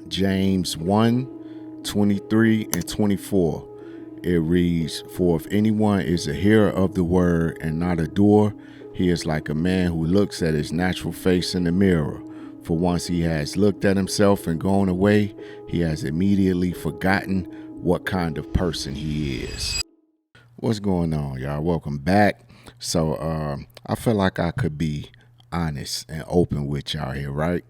James 1:23-24. It reads, "For if anyone is a hearer of the word and not a doer, he is like a man who looks at his natural face in the mirror. For once he has looked at himself and gone away, he has immediately forgotten what kind of person he is." What's going on, y'all? Welcome back. So I feel like I could be honest and open with y'all here, right?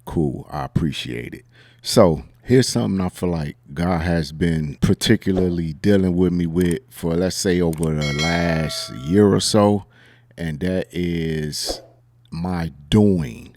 Cool. I appreciate it. So here's something I feel like God has been particularly dealing with me with for, let's say, over the last year or so. And that is my doing.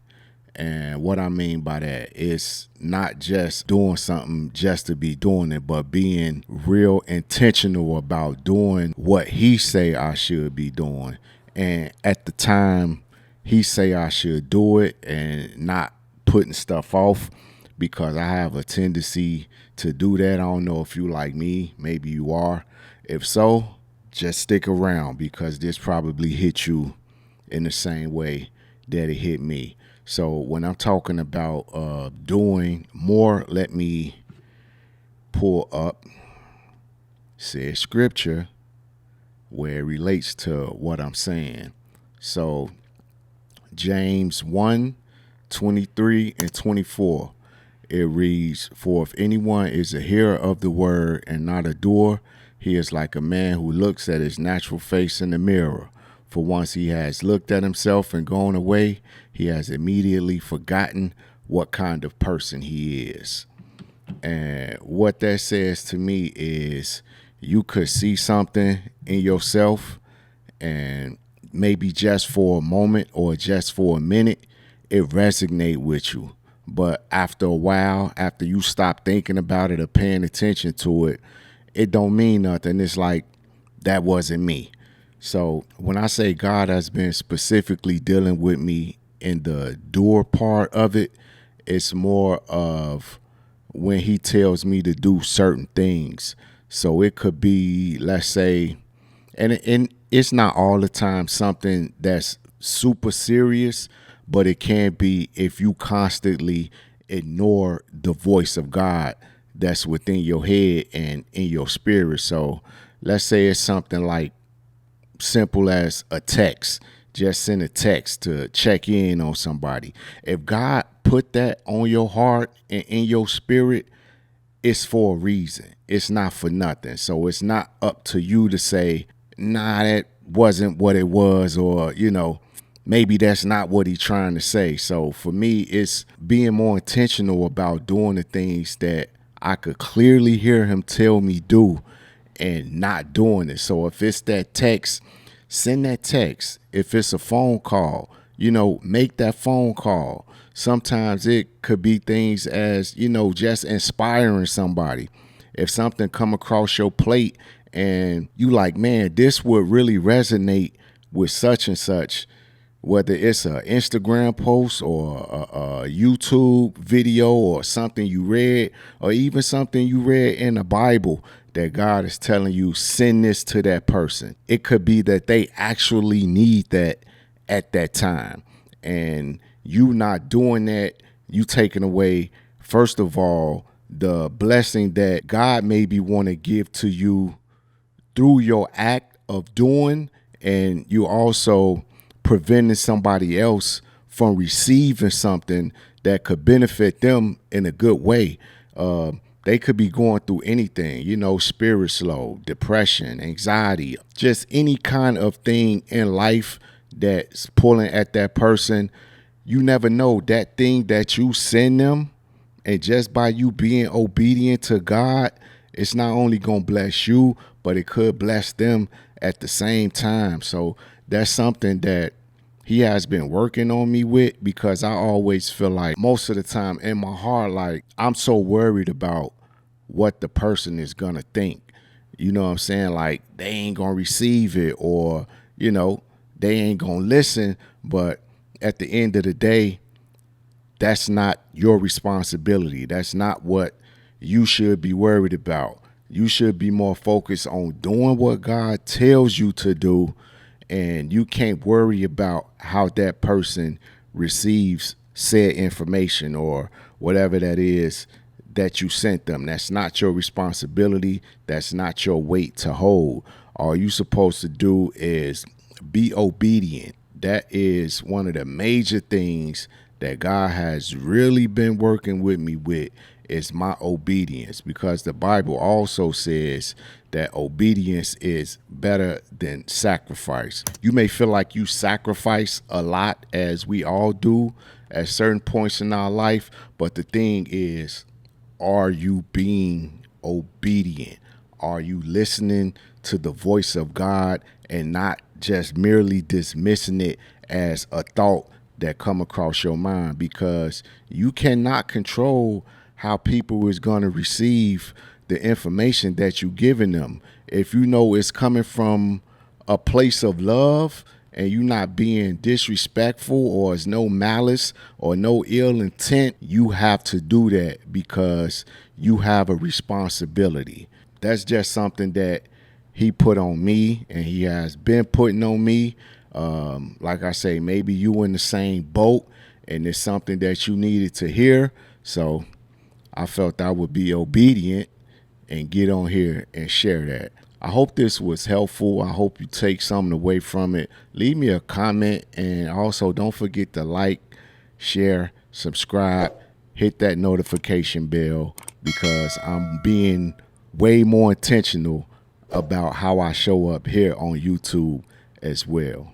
And what I mean by that is not just doing something just to be doing it, but being real intentional about doing what he say I should be doing. And at the time he say I should do it and not putting stuff off, because I have a tendency to do that. I don't know if you like me, maybe you are. If so, just stick around, because this probably hit you in the same way that it hit me. So when I'm talking about doing more, let me pull up said scripture where it relates to what I'm saying. So James 1:23-24. It reads, "For if anyone is a hearer of the word and not a doer, he is like a man who looks at his natural face in the mirror. For once he has looked at himself and gone away, he has immediately forgotten what kind of person he is." And what that says to me is, you could see something in yourself, and maybe just for a moment or just for a minute, it resonate with you. But after a while, after you stop thinking about it or paying attention to it, it don't mean nothing. It's like, that wasn't me. So when I say God has been specifically dealing with me in the doer part of it, it's more of when he tells me to do certain things. So it could be, let's say, and it's not all the time something that's super serious, but it can be if you constantly ignore the voice of God that's within your head and in your spirit. So let's say it's something like simple as a text. Just send a text to check in on somebody. If God put that on your heart and in your spirit, it's for a reason. It's not for nothing. So it's not up to you to say, nah, that wasn't what it was, or, maybe that's not what he's trying to say. So for me, it's being more intentional about doing the things that I could clearly hear him tell me do, and not doing it. So if it's that text, send that text. If it's a phone call, make that phone call. Sometimes it could be things as, just inspiring somebody. If something come across your plate and you like, man, this would really resonate with such and such, whether it's an Instagram post or a YouTube video or something you read, or even something you read in the Bible, that God is telling you, send this to that person. It could be that they actually need that at that time. And you not doing that, you taking away, first of all, the blessing that God maybe want to give to you through your act of doing, and you also preventing somebody else from receiving something that could benefit them in a good way. They could be going through anything, spirit slow, depression, anxiety, just any kind of thing in life that's pulling at that person. You never know, that thing that you send them, and just by you being obedient to God, it's not only going to bless you, but it could bless them at the same time. So that's something that he has been working on me with, because I always feel like most of the time in my heart, like, I'm so worried about what the person is going to think. You know what I'm saying? Like, they ain't going to receive it, or, they ain't going to listen. But at the end of the day, that's not your responsibility. That's not what you should be worried about. You should be more focused on doing what God tells you to do, and you can't worry about how that person receives said information or whatever that is that you sent them. That's not your responsibility. That's not your weight to hold. All you supposed to do is be obedient. That is one of the major things that God has really been working with me with, is my obedience, because the Bible also says that obedience is better than sacrifice. You may feel like you sacrifice a lot, as we all do at certain points in our life, but the thing is, are you being obedient? Are you listening to the voice of God and not just merely dismissing it as a thought that come across your mind? Because you cannot control how people is going to receive the information that you're giving them. If you know it's coming from a place of love and you not being disrespectful, or it's no malice or no ill intent, you have to do that because you have a responsibility. That's just something that he put on me, and he has been putting on me. Like I say, maybe you in the same boat and it's something that you needed to hear. So I felt I would be obedient and get on here and share that. I hope this was helpful. I hope you take something away from it. Leave me a comment, and also don't forget to like, share, subscribe, hit that notification bell, because I'm being way more intentional about how I show up here on YouTube as well.